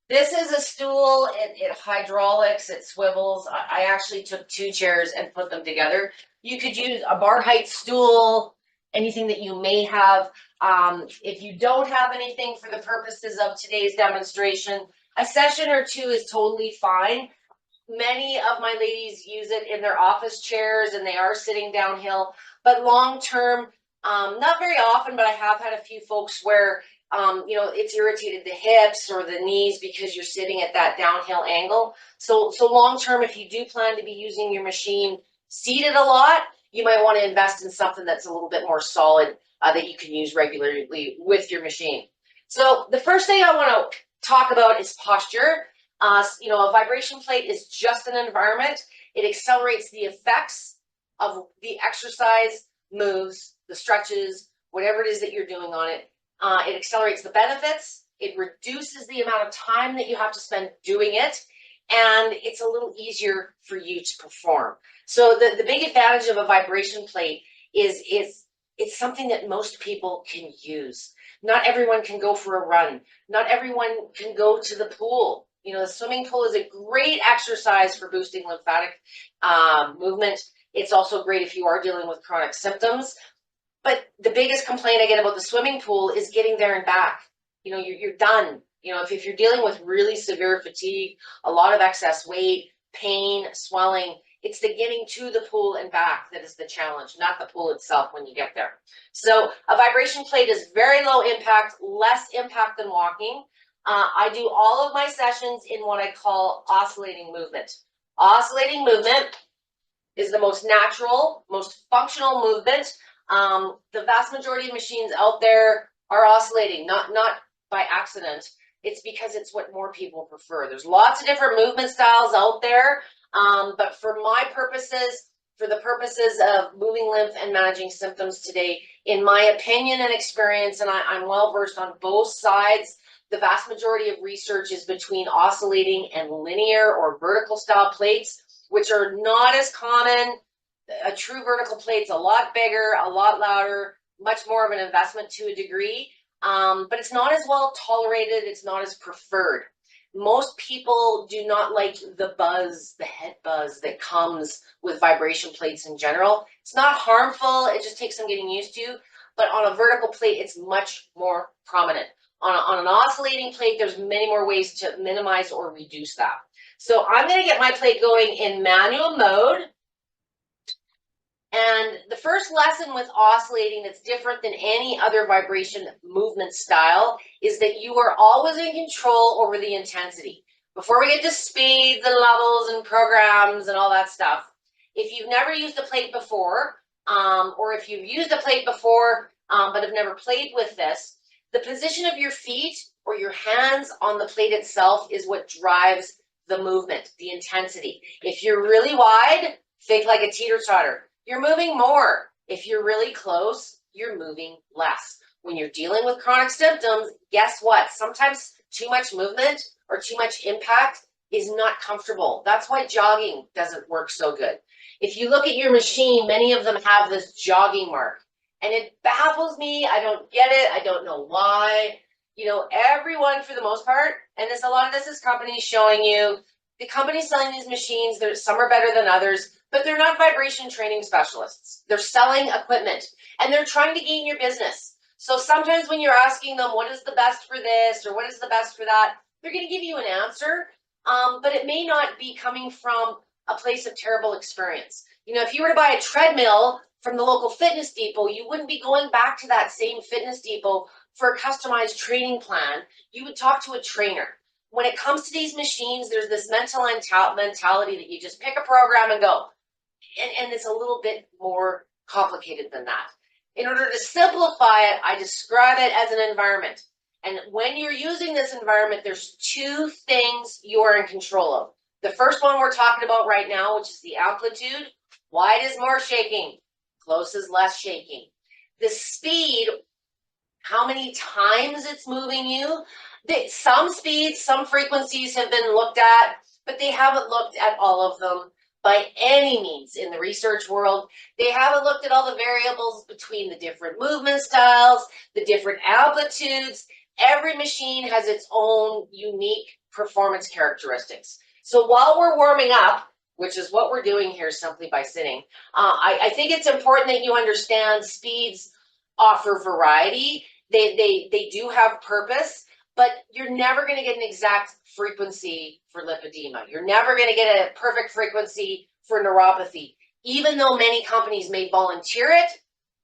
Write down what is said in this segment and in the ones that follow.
This is a stool. It hydraulics, it swivels. I actually took 2 chairs and put them together. You could use a bar height stool, anything that you may have. If you don't have anything for the purposes of today's demonstration, a session or two is totally fine. Many of my ladies use it in their office chairs and they are sitting downhill, but long term, not very often, but I have had a few folks where it's irritated the hips or the knees because you're sitting at that downhill angle. So long term, if you do plan to be using your machine seated a lot, you might want to invest in something that's a little bit more solid that you can use regularly with your machine. So the first thing I want to talk about is posture. A vibration plate is just an environment. It accelerates the effects of the exercise moves, the stretches, whatever it is that you're doing on it. It accelerates the benefits. It reduces the amount of time that you have to spend doing it. And it's a little easier for you to perform. So the big advantage of a vibration plate is it's something that most people can use. Not everyone can go for a run. Not everyone can go to the pool. The swimming pool is a great exercise for boosting lymphatic movement. It's also great if you are dealing with chronic symptoms. But the biggest complaint I get about the swimming pool is getting there and back. You're done. If you're dealing with really severe fatigue, a lot of excess weight, pain, swelling, it's the getting to the pool and back that is the challenge, not the pool itself when you get there. So a vibration plate is very low impact, less impact than walking. I do all of my sessions in what I call oscillating movement. Oscillating movement is the most natural, most functional movement. The vast majority of machines out there are oscillating, not by accident. It's because it's what more people prefer. There's lots of different movement styles out there, but for my purposes, for the purposes of moving lymph and managing symptoms today, in my opinion and experience, and I'm well versed on both sides, the vast majority of research is between oscillating and linear or vertical style plates, which are not as common. A true vertical plate's a lot bigger, a lot louder, much more of an investment to a degree, but it's not as well tolerated. It's not as preferred. Most people do not like the buzz, the head buzz that comes with vibration plates in general. It's not harmful. It just takes some getting used to, but on a vertical plate, it's much more prominent. On an oscillating plate, there's many more ways to minimize or reduce that. So I'm going to get my plate going in manual mode. And the first lesson with oscillating that's different than any other vibration movement style is that you are always in control over the intensity. Before we get to speeds and levels and programs and all that stuff, if you've never used a plate before, or if you've used a plate before but have never played with this, the position of your feet or your hands on the plate itself is what drives the movement, the intensity. If you're really wide, think like a teeter-totter. You're moving more. If you're really close, you're moving less. When you're dealing with chronic symptoms, guess what? Sometimes too much movement or too much impact is not comfortable. That's why jogging doesn't work so good. If you look at your machine, many of them have this jogging mark. And it baffles me. I don't get it. I don't know why. Everyone for the most part, and a lot of this is companies showing you, the companies selling these machines, some are better than others, but they're not vibration training specialists. They're selling equipment and they're trying to gain your business. So sometimes when you're asking them, what is the best for this or what is the best for that, they're going to give you an answer, but it may not be coming from a place of terrible experience. If you were to buy a treadmill from the local fitness depot, you wouldn't be going back to that same fitness depot for a customized training plan. You would talk to a trainer. When it comes to these machines, there's this mentality that you just pick a program and go. And it's a little bit more complicated than that. In order to simplify it, I describe it as an environment. And when you're using this environment, there's 2 things you're in control of. The first one we're talking about right now, which is the amplitude. Wide is more shaking. Close is less shaking. The speed, how many times it's moving you. Some speeds, some frequencies have been looked at, but they haven't looked at all of them by any means in the research world. They haven't looked at all the variables between the different movement styles, the different amplitudes. Every machine has its own unique performance characteristics. So while we're warming up, which is what we're doing here simply by sitting, I think it's important that you understand speeds offer variety. They do have purpose, but you're never going to get an exact frequency for lipedema. You're never going to get a perfect frequency for neuropathy. Even though many companies may volunteer it,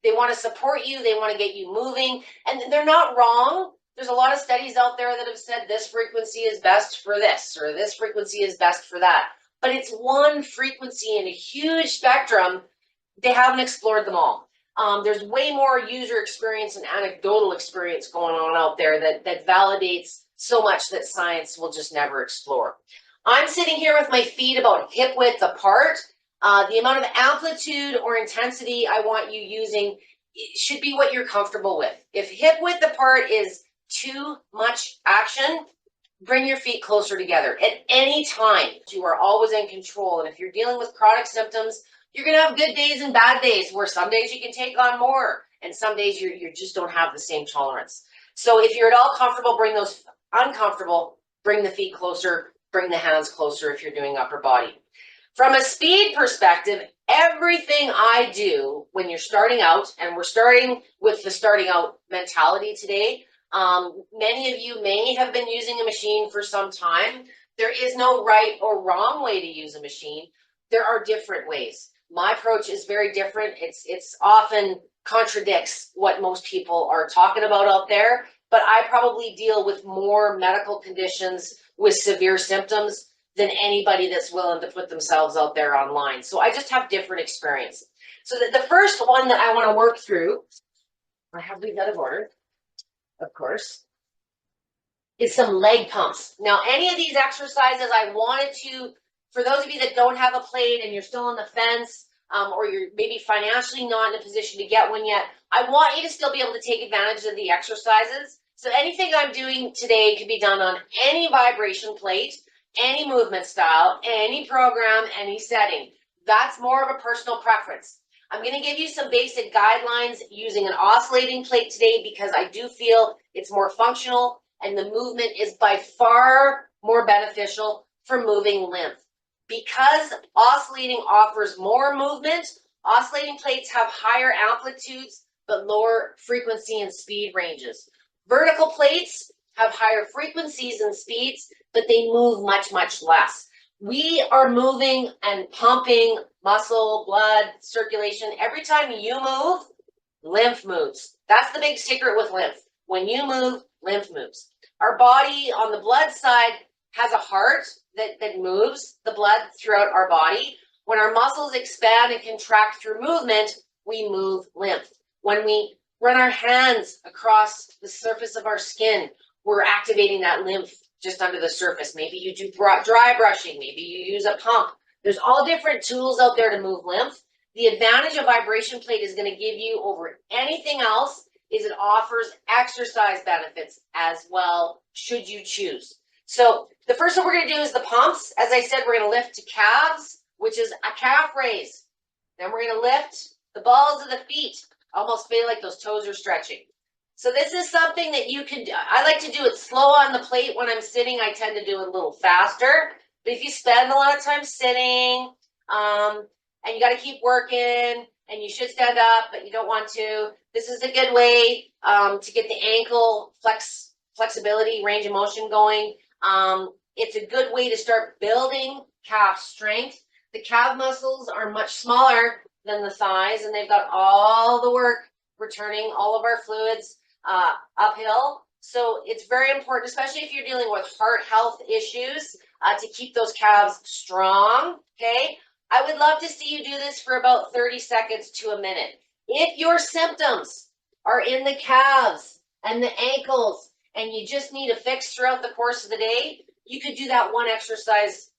they want to support you, they want to get you moving, and they're not wrong. There's a lot of studies out there that have said this frequency is best for this, or this frequency is best for that. But it's one frequency in a huge spectrum. They haven't explored them all. There's way more user experience and anecdotal experience going on out there that validates so much that science will just never explore. I'm sitting here with my feet about hip width apart. The amount of amplitude or intensity I want you using should be what you're comfortable with. If hip width apart is too much action, bring your feet closer together. At any time, you are always in control. And if you're dealing with chronic symptoms, you're going to have good days and bad days where some days you can take on more and some days you just don't have the same tolerance. So if you're at all comfortable, bring those uncomfortable, bring the feet closer, bring the hands closer if you're doing upper body. From a speed perspective, everything I do when you're starting out, and we're starting with the starting out mentality today, many of you may have been using a machine for some time. There is no right or wrong way to use a machine. There are different ways. My approach is very different. It's often contradicts what most people are talking about out there, but I probably deal with more medical conditions with severe symptoms than anybody that's willing to put themselves out there online. So I just have different experience. So the first one that I want to work through, I have these out of order, of course, is some leg pumps. Now, any of these exercises I wanted to, for those of you that don't have a plate and you're still on the fence, or you're maybe financially not in a position to get one yet, I want you to still be able to take advantage of the exercises. So anything I'm doing today can be done on any vibration plate, any movement style, any program, any setting. That's more of a personal preference. I'm going to give you some basic guidelines using an oscillating plate today because I do feel it's more functional and the movement is by far more beneficial for moving lymph. Because oscillating offers more movement, oscillating plates have higher amplitudes but lower frequency and speed ranges. Vertical plates have higher frequencies and speeds, but they move much, much less. We are moving and pumping muscle, blood, circulation. Every time you move, lymph moves. That's the big secret with lymph. When you move, lymph moves. Our body on the blood side has a heart that moves the blood throughout our body. When our muscles expand and contract through movement, we move lymph. When we run our hands across the surface of our skin, we're activating that lymph just under the surface. Maybe you do dry brushing, maybe you use a pump. There's all different tools out there to move lymph. The advantage a vibration plate is going to give you over anything else is it offers exercise benefits as well, should you choose. So the first one we're going to do is the pumps. As I said, we're going to lift to calves, which is a calf raise. Then we're going to lift the balls of the feet. Almost feel like those toes are stretching. So this is something that you can do. I like to do it slow on the plate when I'm sitting. I tend to do it a little faster. But if you spend a lot of time sitting, and you got to keep working, and you should stand up, but you don't want to, this is a good way to get the ankle flexibility, range of motion going. It's a good way to start building calf strength. The calf muscles are much smaller than the thighs, and they've got all the work returning all of our fluids uphill. So it's very important, especially if you're dealing with heart health issues, to keep those calves strong, okay? I would love to see you do this for about 30 seconds to a minute. If your symptoms are in the calves and the ankles, and you just need a fix throughout the course of the day, you could do that one exercise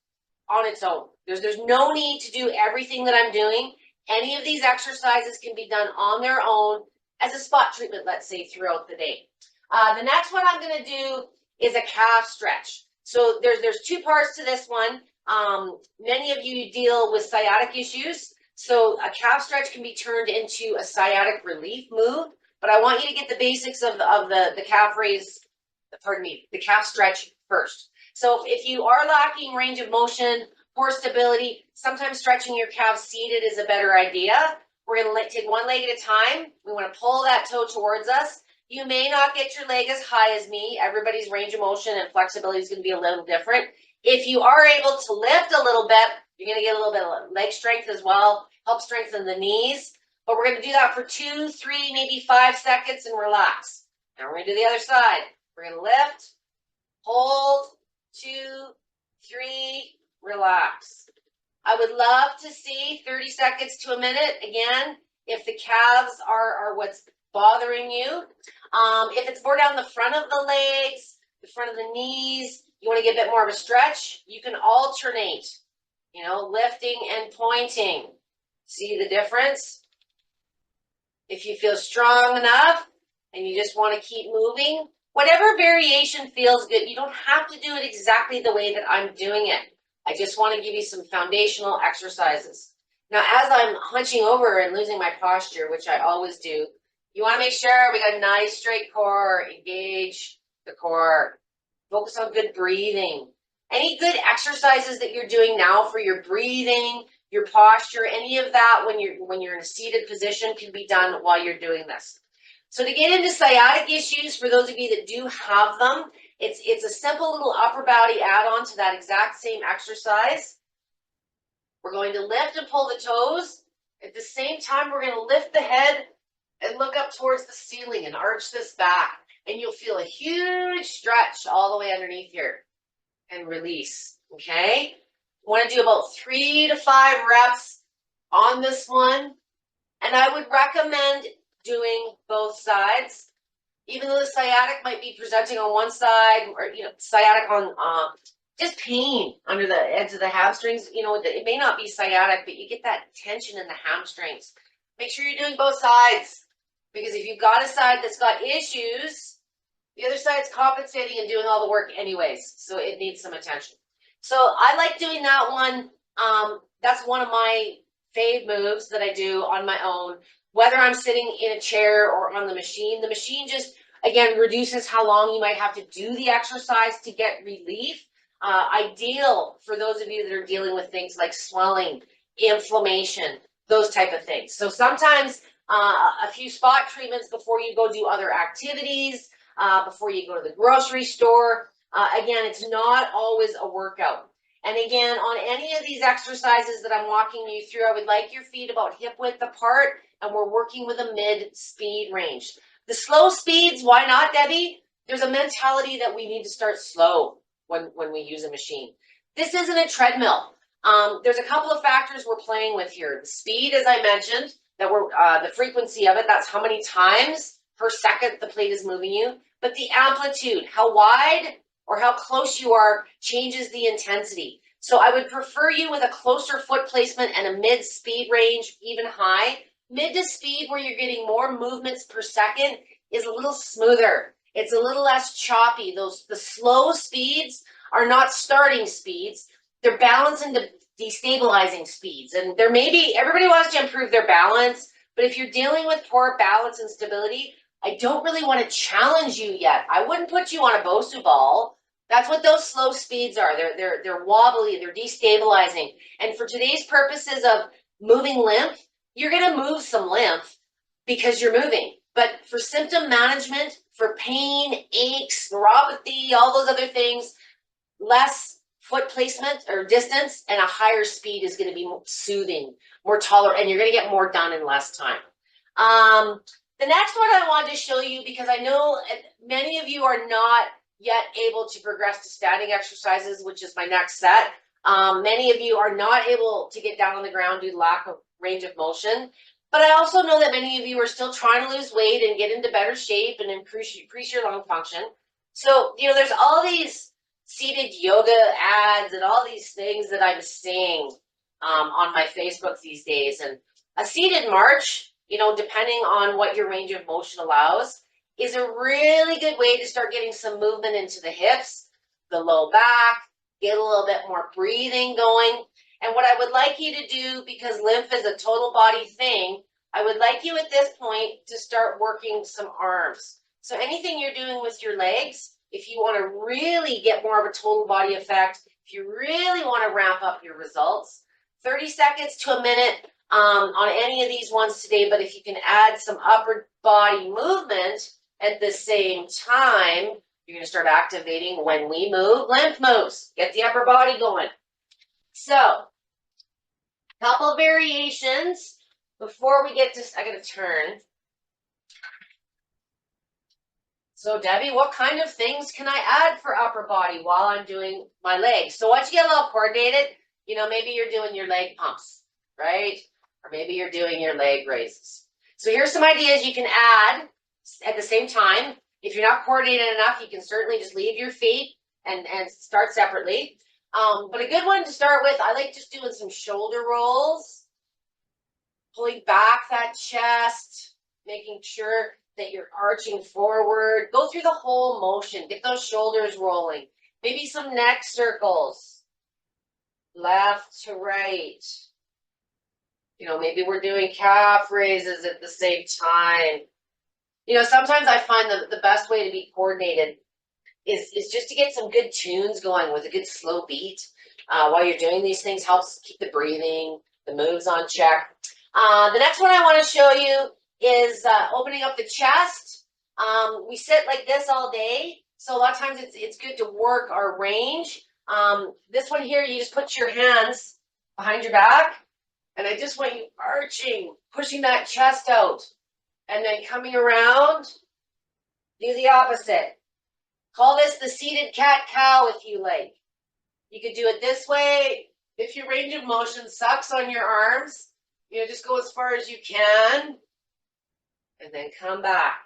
on its own. There's no need to do everything that I'm doing. Any of these exercises can be done on their own as a spot treatment, let's say, throughout the day. The next one I'm going to do is a calf stretch. So there's two parts to this one. Many of you deal with sciatic issues. So a calf stretch can be turned into a sciatic relief move. But I want you to get the basics of the calf raise, pardon me, the calf stretch first. So if you are lacking range of motion, poor stability, sometimes stretching your calves seated is a better idea. We're going to take one leg at a time. We want to pull that toe towards us. You may not get your leg as high as me. Everybody's range of motion and flexibility is going to be a little different. If you are able to lift a little bit, you're going to get a little bit of leg strength as well, help strengthen the knees. But we're going to do that for 2, 3, maybe 5 seconds and relax. Now we're going to do the other side. We're going to lift, hold, 2, 3, relax. I would love to see 30 seconds to a minute. Again, if the calves are what's bothering you. If it's more down the front of the legs, the front of the knees, you want to get a bit more of a stretch, you can alternate, lifting and pointing. See the difference? If you feel strong enough and you just want to keep moving, whatever variation feels good. You don't have to do it exactly the way that I'm doing it. I just want to give you some foundational exercises. Now, as I'm hunching over and losing my posture, which I always do, you want to make sure we got a nice straight core, engage the core, focus on good breathing. Any good exercises that you're doing now for your breathing, your posture, any of that when you're in a seated position can be done while you're doing this. So to get into sciatic issues, for those of you that do have them, it's a simple little upper body add-on to that exact same exercise. We're going to lift and pull the toes. At the same time, we're going to lift the head and look up towards the ceiling and arch this back. And you'll feel a huge stretch all the way underneath here. And release, okay? Want to do about 3 to 5 reps on this one. And I would recommend doing both sides. Even though the sciatic might be presenting on one side, or sciatic on just pain under the edge of the hamstrings, it may not be sciatic, but you get that tension in the hamstrings. Make sure you're doing both sides, because if you've got a side that's got issues, the other side's compensating and doing all the work anyways, so it needs some attention. So I like doing that one. That's one of my FAVE moves that I do on my own. Whether I'm sitting in a chair or on the machine just, again, reduces how long you might have to do the exercise to get relief. Ideal for those of you that are dealing with things like swelling, inflammation, those type of things. So sometimes a few spot treatments before you go do other activities, before you go to the grocery store. Again, it's not always a workout. And again, on any of these exercises that I'm walking you through, I would like your feet about hip width apart, and we're working with a mid-speed range. The slow speeds, why not, Debbie? There's a mentality that we need to start slow when we use a machine. This isn't a treadmill. There's a couple of factors we're playing with here. The speed, as I mentioned, that the frequency of it, that's how many times per second the plate is moving you. But the amplitude, how wide or how close you are, changes the intensity. So I would prefer you with a closer foot placement and a mid-speed range, even high. Mid to speed, where you're getting more movements per second, is a little smoother. It's a little less choppy. The slow speeds are not starting speeds. They're balancing the destabilizing speeds. And everybody wants to improve their balance, but if you're dealing with poor balance and stability, I don't really want to challenge you yet. I wouldn't put you on a Bosu ball. That's what those slow speeds are. They're wobbly, they're destabilizing. And for today's purposes of moving lymph, you're going to move some lymph because you're moving. But for symptom management, for pain, aches, neuropathy, all those other things, less foot placement or distance and a higher speed is going to be more soothing, more tolerant, and you're going to get more done in less time. The next one I wanted to show you, because I know many of you are not yet able to progress to standing exercises, which is my next set. Many of you are not able to get down on the ground due to lack of range of motion. But I also know that many of you are still trying to lose weight and get into better shape and increase your lung function. So, there's all these seated yoga ads and all these things that I'm seeing on my Facebook these days. And a seated march, depending on what your range of motion allows, is a really good way to start getting some movement into the hips, the low back, get a little bit more breathing going. And what I would like you to do, because lymph is a total body thing, I would like you at this point to start working some arms. So anything you're doing with your legs, if you want to really get more of a total body effect, if you really want to ramp up your results, 30 seconds to a minute on any of these ones today. But if you can add some upper body movement at the same time, you're going to start activating when we move lymph moves. Get the upper body going. So, a couple variations before we get to, I got to turn. So Debbie, what kind of things can I add for upper body while I'm doing my legs? So once you get a little coordinated, you know, maybe you're doing your leg pumps, right? Or maybe you're doing your leg raises. So here's some ideas you can add at the same time. If you're not coordinated enough, you can certainly just leave your feet and start separately. But a good one to start with, I like just doing some shoulder rolls, pulling back that chest, making sure that you're arching forward. Go through the whole motion. Get those shoulders rolling. Maybe some neck circles, left to right. You know, maybe we're doing calf raises at the same time. You know, sometimes I find the best way to be coordinated is just to get some good tunes going with a good slow beat while you're doing these things. Helps keep the breathing, the moves on check. The next one I want to show you is opening up the chest. We sit like this all day, so a lot of times it's good to work our range. This one here, you just put your hands behind your back, and I just want you arching, pushing that chest out, and then coming around, do the opposite. Call this the seated cat-cow if you like. You could do it this way. If your range of motion sucks on your arms, you know, just go as far as you can, and then come back.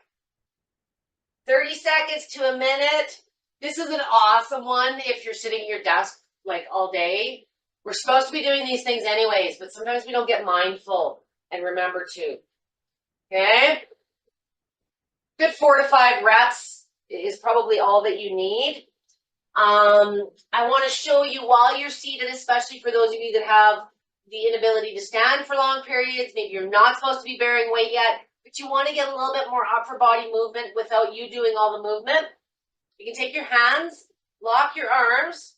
30 seconds to a minute. This is an awesome one if you're sitting at your desk like all day. We're supposed to be doing these things anyways, but sometimes we don't get mindful and remember to. Okay? Good 4 to 5 reps is probably all that you need. I want to show you while you're seated, especially for those of you that have the inability to stand for long periods. Maybe you're not supposed to be bearing weight yet, but you want to get a little bit more upper body movement without you doing all the movement. You can take your hands, lock your arms,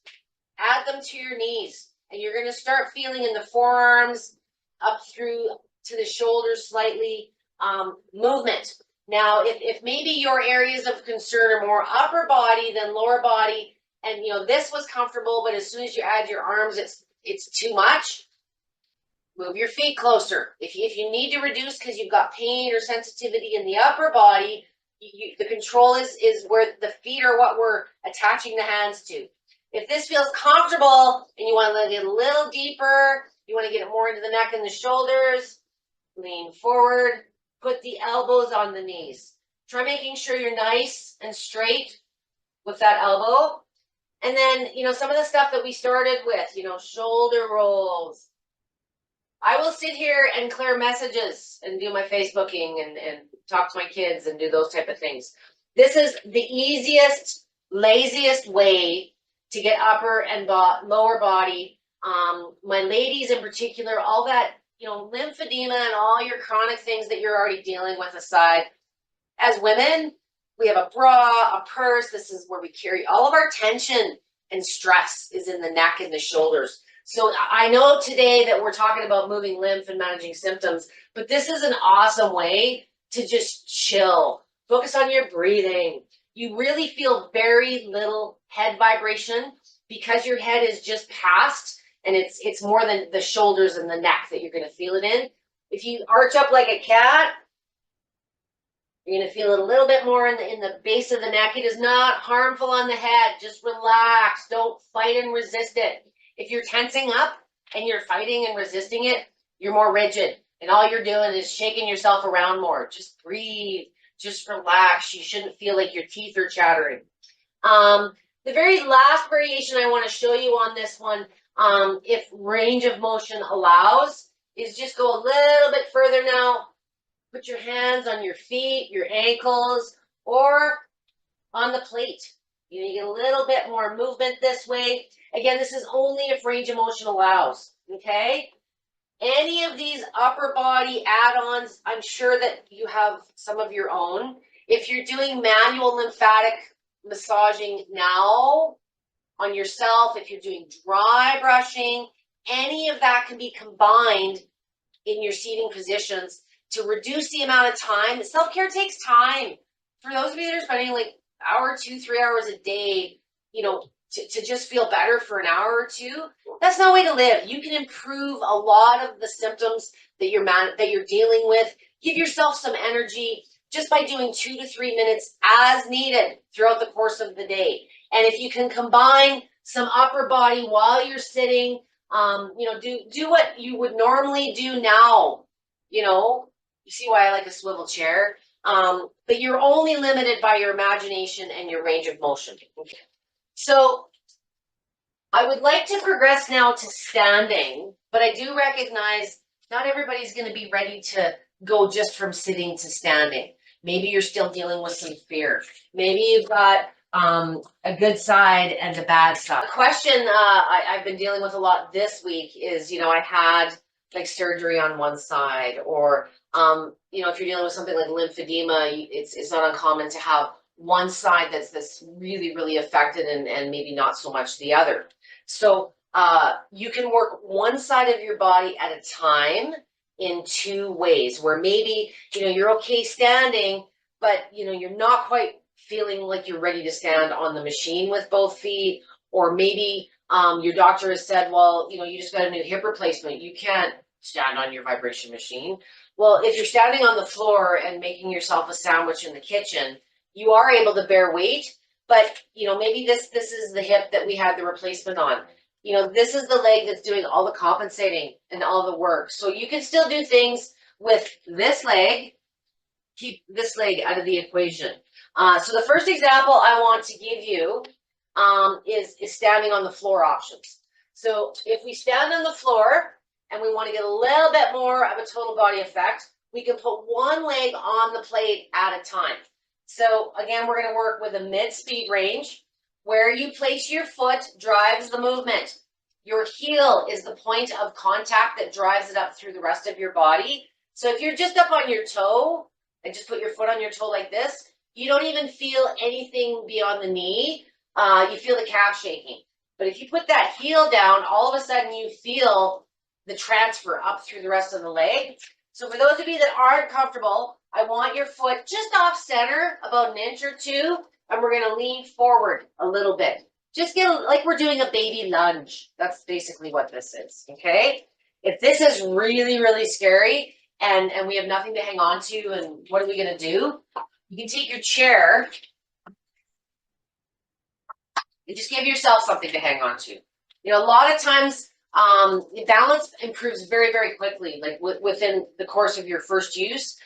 add them to your knees, and you're going to start feeling in the forearms up through to the shoulders slightly movement. Now, if maybe your areas of concern are more upper body than lower body, and you know this was comfortable, but as soon as you add your arms, it's too much. Move your feet closer. If you need to reduce because you've got pain or sensitivity in the upper body, the control is where the feet are what we're attaching the hands to. If this feels comfortable and you want to get a little deeper, you want to get it more into the neck and the shoulders, lean forward, put the elbows on the knees. Try making sure you're nice and straight with that elbow. And then, you know, some of the stuff that we started with, you know, shoulder rolls. I will sit here and clear messages and do my Facebooking and talk to my kids and do those type of things. This is the easiest, laziest way to get upper and lower body. My ladies in particular, all that, you know, lymphedema and all your chronic things that you're already dealing with aside. As women, we have a bra, a purse. This is where we carry all of our tension and stress is in the neck and the shoulders. So I know today that we're talking about moving lymph and managing symptoms, but this is an awesome way to just chill. Focus on your breathing. You really feel very little head vibration because your head is just past, and it's more than the shoulders and the neck that you're going to feel it in. If you arch up like a cat, you're going to feel it a little bit more in the base of the neck. It is not harmful on the head. Just relax. Don't fight and resist it. If you're tensing up and you're fighting and resisting it, you're more rigid. And all you're doing is shaking yourself around more. Just breathe. Just relax. You shouldn't feel like your teeth are chattering. The very last variation I want to show you on this one, if range of motion allows, is just go a little bit further now. Put your hands on your feet, your ankles, or on the plate. You know, you get a little bit more movement this way. Again, this is only if range of motion allows, okay? Any of these upper body add-ons, I'm sure that you have some of your own. If you're doing manual lymphatic massaging now on yourself, if you're doing dry brushing, any of that can be combined in your seating positions to reduce the amount of time. Self-care takes time. For those of you that are spending like hour, 2, 3 hours a day, you know, to just feel better for an hour or two, that's no way to live. You can improve a lot of the symptoms that you're dealing with. Give yourself some energy just by doing 2 to 3 minutes as needed throughout the course of the day. And if you can combine some upper body while you're sitting, you know, do what you would normally do now. You know, you see why I like a swivel chair. But you're only limited by your imagination and your range of motion. Okay. So I would like to progress now to standing, but I do recognize not everybody's going to be ready to go just from sitting to standing. Maybe you're still dealing with some fear. Maybe you've got a good side and a bad side. A question I've been dealing with a lot this week is, you know, I had like surgery on one side, or you know, if you're dealing with something like lymphedema, it's not uncommon to have one side that's really, really affected and maybe not so much the other. So you can work one side of your body at a time in 2 ways, where maybe, you know, you're okay standing, but, you know, you're not quite feeling like you're ready to stand on the machine with both feet, or maybe your doctor has said, well, you know, you just got a new hip replacement. You can't stand on your vibration machine. Well, if you're standing on the floor and making yourself a sandwich in the kitchen, you are able to bear weight, but, you know, maybe this is the hip that we had the replacement on. You know, this is the leg that's doing all the compensating and all the work. So you can still do things with this leg, keep this leg out of the equation. So the first example I want to give you is standing on the floor options. So if we stand on the floor and we want to get a little bit more of a total body effect, we can put one leg on the plate at a time. So again, we're going to work with a mid-speed range. Where you place your foot drives the movement. Your heel is the point of contact that drives it up through the rest of your body. So if you're just up on your toe and just put your foot on your toe like this, you don't even feel anything beyond the knee. You feel the calf shaking. But if you put that heel down, all of a sudden you feel the transfer up through the rest of the leg. So for those of you that aren't comfortable, I want your foot just off center, about an inch or two, and we're going to lean forward a little bit. Just get like we're doing a baby lunge. That's basically what this is, okay? If this is really, really scary and we have nothing to hang on to, and what are we going to do? You can take your chair and just give yourself something to hang on to. You know, a lot of times balance improves very, very quickly, like within the course of your first use.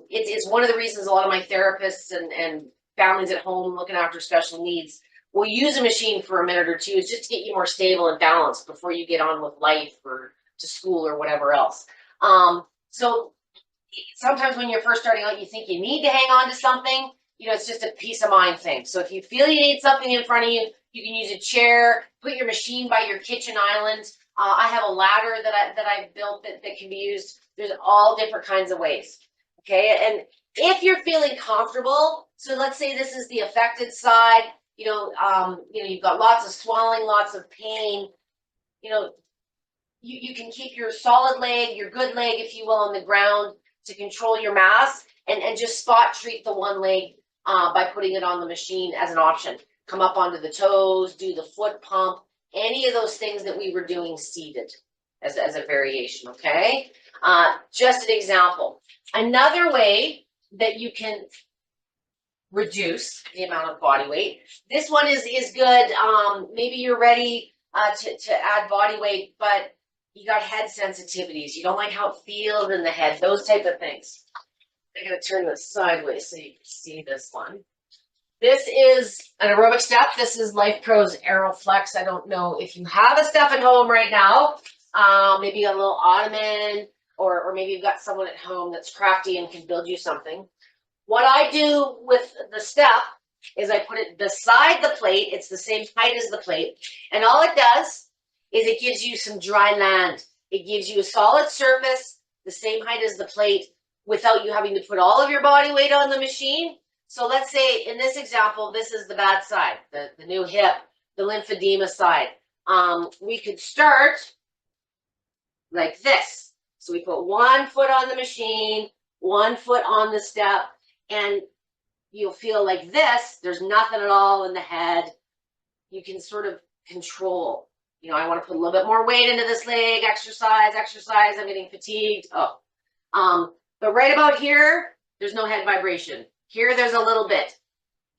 It's one of the reasons a lot of my therapists and families at home looking after special needs will use a machine for a minute or two, is just to get you more stable and balanced before you get on with life or to school or whatever else. So sometimes when you're first starting out, you think you need to hang on to something. You know, it's just a peace of mind thing. So if you feel you need something in front of you, you can use a chair, put your machine by your kitchen island. I have a ladder that I've built that can be used. There's all different kinds of ways. Okay, and if you're feeling comfortable, so let's say this is the affected side, you know, you've got lots of swelling, lots of pain, you know, you can keep your solid leg, your good leg, if you will, on the ground to control your mass, and just spot treat the one leg by putting it on the machine as an option. Come up onto the toes, do the foot pump, any of those things that we were doing seated as a variation, okay? Just an example. Another way that you can reduce the amount of body weight. This one is good. Maybe you're ready to add body weight, but you got head sensitivities. You don't like how it feels in the head, those type of things. I'm going to turn this sideways so you can see this one. This is an aerobic step. This is LifePro's AeroFlex. I don't know if you have a step at home right now. Maybe you got a little ottoman, or maybe you've got someone at home that's crafty and can build you something. What I do with the step is I put it beside the plate. It's the same height as the plate. And all it does is it gives you some dry land. It gives you a solid surface, the same height as the plate, without you having to put all of your body weight on the machine. So let's say in this example, this is the bad side, the new hip, the lymphedema side. We could start like this. So we put 1 foot on the machine, 1 foot on the step, and you'll feel like this. There's nothing at all in the head. You can sort of control. You know, I want to put a little bit more weight into this leg, exercise. I'm getting fatigued. But right about here, there's no head vibration. Here, there's a little bit.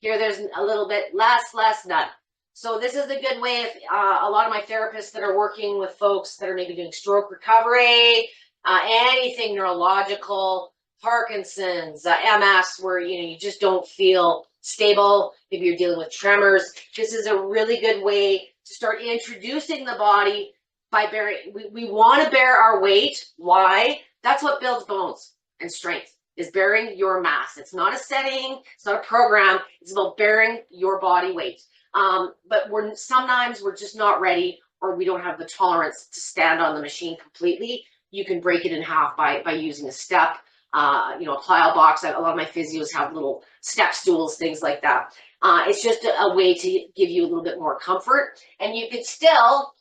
Here, there's a little bit, less, none. So this is a good way if a lot of my therapists that are working with folks that are maybe doing stroke recovery, anything neurological, Parkinson's, MS, where you just don't feel stable. Maybe you're dealing with tremors. This is a really good way to start introducing the body by bearing. We want to bear our weight. Why? That's what builds bones and strength, is bearing your mass. It's not a setting, it's not a program. It's about bearing your body weight. But sometimes we're just not ready, or we don't have the tolerance to stand on the machine completely. You can break it in half by using a step, a plyo box. A lot of my physios have little step stools, things like that. It's just a way to give you a little bit more comfort. And you could still,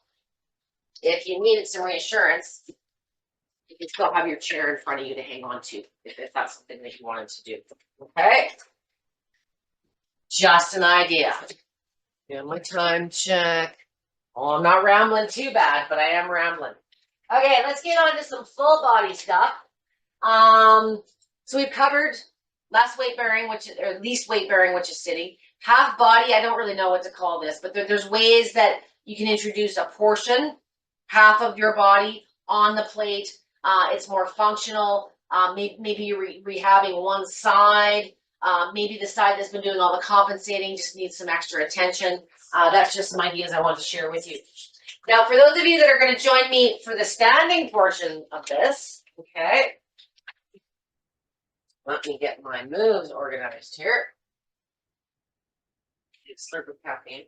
if you needed some reassurance, you can still have your chair in front of you to hang on to if that's something that you wanted to do. Okay? Just an idea. Doing my time check. Oh, I'm not rambling too bad, but I am rambling. Okay, let's get on to some full body stuff. So we've covered less weight bearing, or least weight bearing, which is sitting. Half body, I don't really know what to call this, but there's ways that you can introduce a portion, half of your body on the plate. It's more functional. Maybe you're rehabbing one side. Maybe the side that's been doing all the compensating just needs some extra attention. That's just some ideas I want to share with you. Now, for those of you that are going to join me for the standing portion of this, okay, let me get my moves organized here. Slurp of caffeine.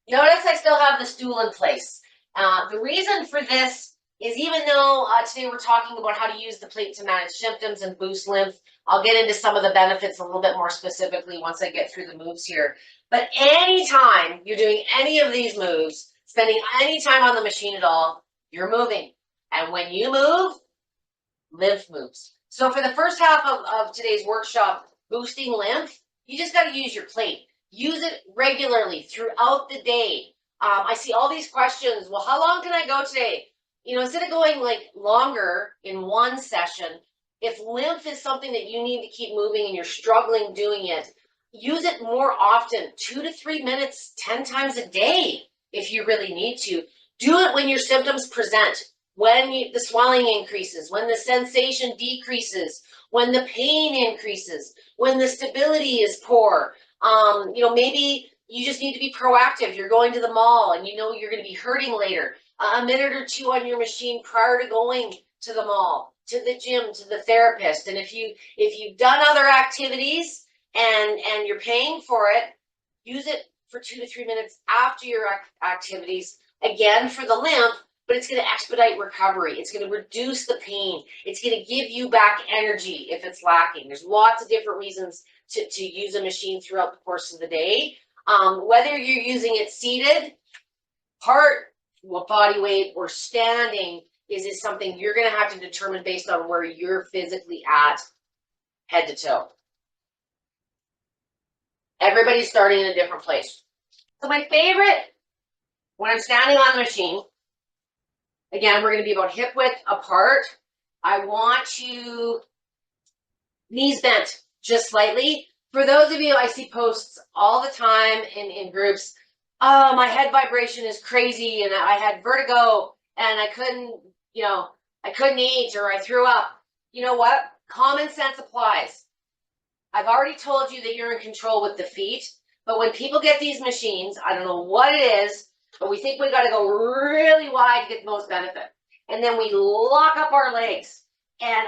Notice I still have the stool in place. The reason for this is, even though today we're talking about how to use the plate to manage symptoms and boost lymph, I'll get into some of the benefits a little bit more specifically once I get through the moves here. But anytime you're doing any of these moves, spending any time on the machine at all, you're moving. And when you move, lymph moves. So for the first half of today's workshop, boosting lymph, you just got to use your plate. Use it regularly throughout the day. I see all these questions. Well, how long can I go today? Instead of going like longer in one session, if lymph is something that you need to keep moving and you're struggling doing it, use it more often, 2 to 3 minutes, 10 times a day if you really need to. Do it when your symptoms present, when the swelling increases, when the sensation decreases, when the pain increases, when the stability is poor. Maybe you just need to be proactive. You're going to the mall and you're going to be hurting later. A minute or two on your machine prior to going to the mall, to the gym, to the therapist. And if you've done other activities and you're paying for it, use it for 2 to 3 minutes after your activities, again for the lymph, but it's going to expedite recovery. It's going to reduce the pain. It's going to give you back energy if it's lacking. There's lots of different reasons to use a machine throughout the course of the day. Whether you're using it seated, body weight, or standing is something you're going to have to determine based on where you're physically at, head to toe. Everybody's starting in a different place. So my favorite, when I'm standing on the machine, again, we're going to be about hip width apart. I want you knees bent just slightly. For those of you, I see posts all the time in groups. Oh, my head vibration is crazy and I had vertigo and I couldn't eat, or I threw up. You know what? Common sense applies. I've already told you that you're in control with the feet, but when people get these machines, I don't know what it is, but we think we got to go really wide to get the most benefit. And then we lock up our legs and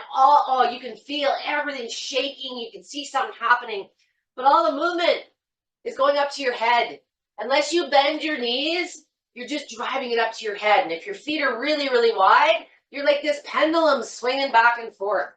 you can feel everything shaking. You can see something happening, but all the movement is going up to your head. Unless you bend your knees, you're just driving it up to your head. And if your feet are really, really wide, you're like this pendulum swinging back and forth.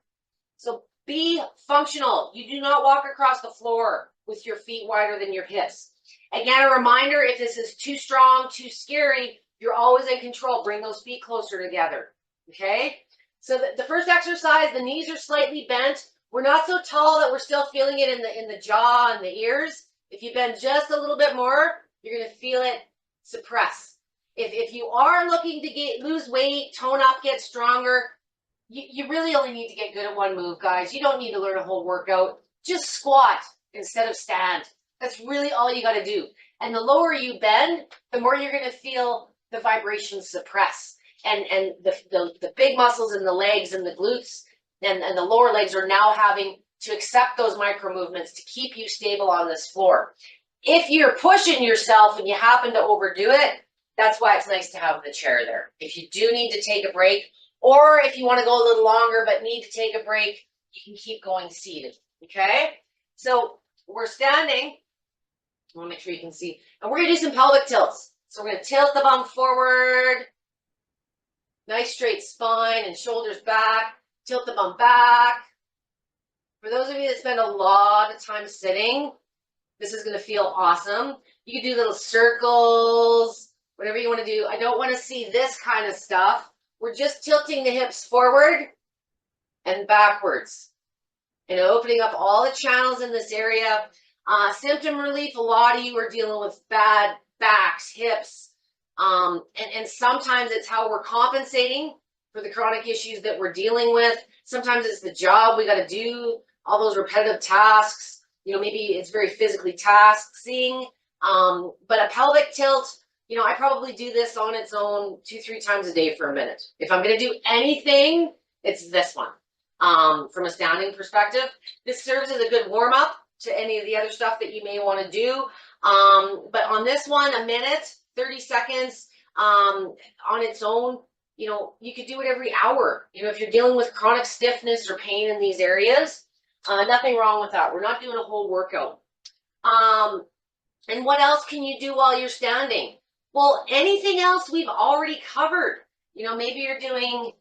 So be functional. You do not walk across the floor. with your feet wider than your hips. Again, a reminder, if this is too strong, too scary, you're always in control. Bring those feet closer together, okay? So the first exercise, the knees are slightly bent. We're not so tall that we're still feeling it in the jaw and the ears. If you bend just a little bit more, you're gonna feel it suppress. If you are looking to lose weight, tone up, get stronger, you really only need to get good at one move, guys. You don't need to learn a whole workout. Just squat instead of stand. That's really all you got to do. And the lower you bend, the more you're going to feel the vibrations suppress. And the big muscles in the legs and the glutes and the lower legs are now having to accept those micro movements to keep you stable on this floor. If you're pushing yourself and you happen to overdo it, that's why it's nice to have the chair there. If you do need to take a break, or if you want to go a little longer but need to take a break, you can keep going seated, okay? So we're standing. I want to make sure you can see. And we're going to do some pelvic tilts. So we're going to tilt the bum forward. Nice straight spine and shoulders back. Tilt the bum back. For those of you that spend a lot of time sitting, this is going to feel awesome. You can do little circles, whatever you want to do. I don't want to see this kind of stuff. We're just tilting the hips forward and backwards and opening up all the channels in this area. Symptom relief, a lot of you are dealing with bad backs, hips, and sometimes it's how we're compensating for the chronic issues that we're dealing with. Sometimes it's the job we got to do, all those repetitive tasks. You know, maybe it's very physically taxing, but a pelvic tilt, you know, I probably do this on its own 2-3 times a day for a minute. If I'm going to do anything, it's this one. From a standing perspective, this serves as a good warm-up to any of the other stuff that you may want to do. But on this one, a minute, 30 seconds on its own, you know, you could do it every hour. You know, if you're dealing with chronic stiffness or pain in these areas, nothing wrong with that. We're not doing a whole workout. And what else can you do while you're standing? Well, anything else we've already covered. You know, maybe you're doing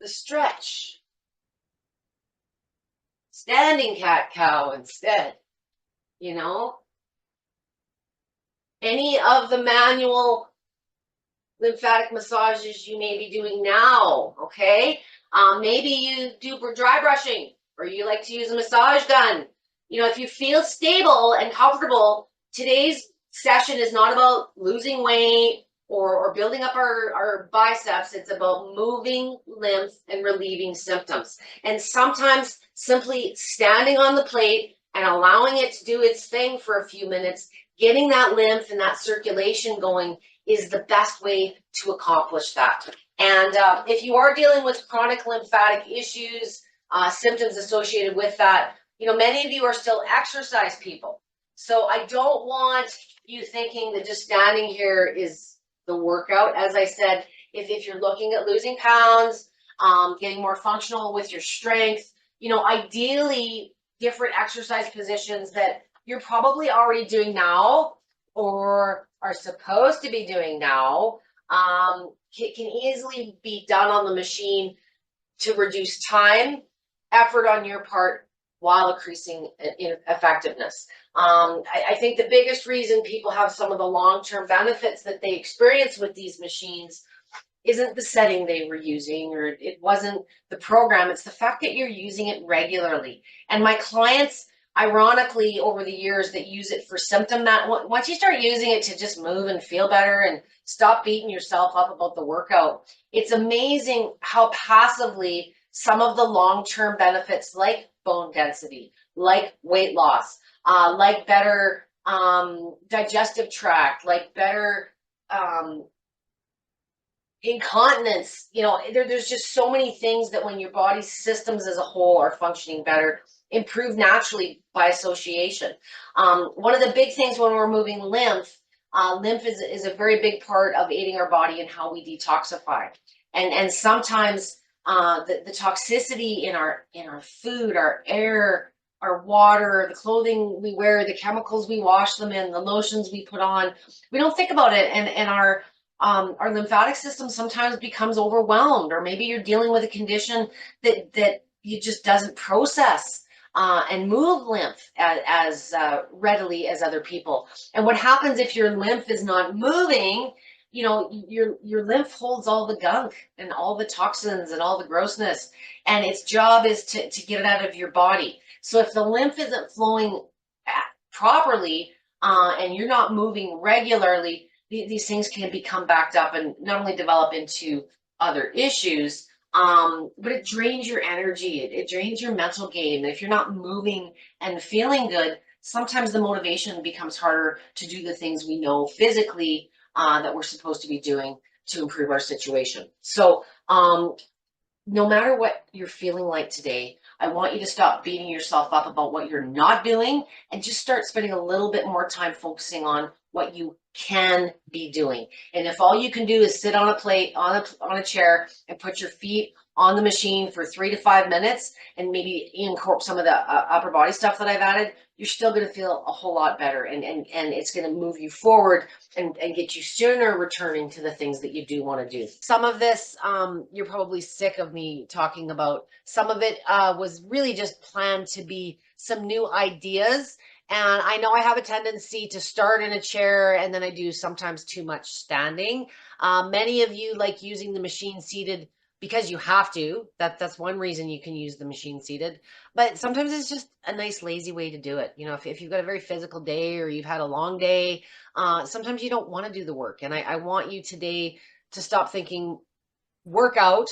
the stretch. Standing cat-cow instead, you know. Any of the manual lymphatic massages you may be doing now, okay? Maybe you do dry brushing or you like to use a massage gun. You know, if you feel stable and comfortable, today's session is not about losing weight or building up our biceps. It's about moving lymph and relieving symptoms. And sometimes simply standing on the plate and allowing it to do its thing for a few minutes, getting that lymph and that circulation going is the best way to accomplish that. And if you are dealing with chronic lymphatic issues, symptoms associated with that, you know, many of you are still exercise people. So I don't want you thinking that just standing here is the workout. As I said, if you're looking at losing pounds, getting more functional with your strength, you know, ideally different exercise positions that you're probably already doing now or are supposed to be doing now can easily be done on the machine to reduce time, effort on your part while increasing effectiveness. I think the biggest reason people have some of the long-term benefits that they experience with these machines isn't the setting they were using, or it wasn't the program. It's the fact that you're using it regularly. And my clients, ironically, over the years that use it for symptom once you start using it to just move and feel better and stop beating yourself up about the workout, it's amazing how passively some of the long-term benefits like bone density, like weight loss, like better digestive tract, like better incontinence, you know, there's just so many things that when your body's systems as a whole are functioning better, improve naturally by association. One of the big things when we're moving lymph is a very big part of aiding our body in how we detoxify. And sometimes the toxicity in our food, our air, our water, the clothing we wear, the chemicals we wash them in, the lotions we put on, we don't think about it. And our lymphatic system sometimes becomes overwhelmed, or maybe you're dealing with a condition that you just doesn't process and move lymph as readily as other people. And what happens if your lymph is not moving? You know, your lymph holds all the gunk and all the toxins and all the grossness, and its job is to get it out of your body. So if the lymph isn't flowing properly, and you're not moving regularly, these things can become backed up and not only develop into other issues, but it drains your energy. It drains your mental game. And if you're not moving and feeling good, sometimes the motivation becomes harder to do the things we know physically that we're supposed to be doing to improve our situation. So no matter what you're feeling like today, I want you to stop beating yourself up about what you're not doing and just start spending a little bit more time focusing on what you can be doing. And if all you can do is sit on a plate, on a chair, and put your feet on the machine for 3 to 5 minutes and maybe incorporate some of the upper body stuff that I've added, you're still going to feel a whole lot better, and it's going to move you forward and get you sooner returning to the things that you do want to do. Some of this, you're probably sick of me talking about. Some of it was really just planned to be some new ideas. And I know I have a tendency to start in a chair and then I do sometimes too much standing. Many of you like using the machine seated because you have to. That's one reason you can use the machine seated. But sometimes it's just a nice lazy way to do it. You know, if you've got a very physical day or you've had a long day, sometimes you don't want to do the work. And I want you today to stop thinking workout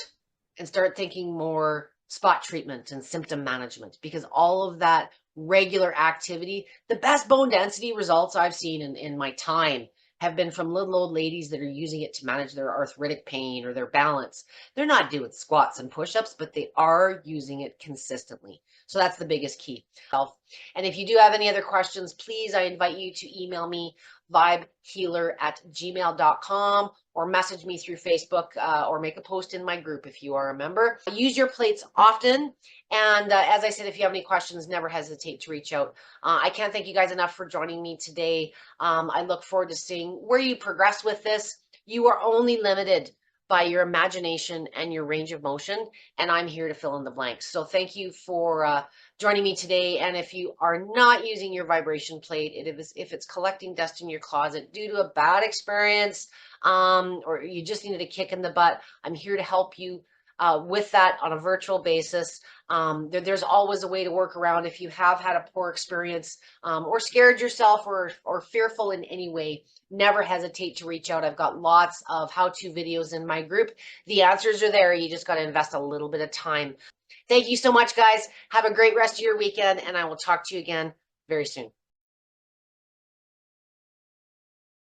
and start thinking more spot treatment and symptom management, because all of that regular activity, the best bone density results I've seen in my time have been from little old ladies that are using it to manage their arthritic pain or their balance. They're not doing squats and push-ups, but they are using it consistently. So that's the biggest key. And if you do have any other questions, please, I invite you to email me, vibehealer@gmail.com, or message me through Facebook, or make a post in my group if you are a member. Use your plates often. And as I said, if you have any questions, never hesitate to reach out. I can't thank you guys enough for joining me today. I look forward to seeing where you progress with this. You are only limited by your imagination and your range of motion, and I'm here to fill in the blanks. So thank you for joining me today. And if you are not using your vibration plate, if it's collecting dust in your closet due to a bad experience, or you just needed a kick in the butt, I'm here to help you with that on a virtual basis. There's always a way to work around if you have had a poor experience, or scared yourself or fearful in any way. Never hesitate to reach out. I've got lots of how-to videos in my group. The answers are there. You just got to invest a little bit of time. Thank you so much, guys. Have a great rest of your weekend, and I will talk to you again very soon.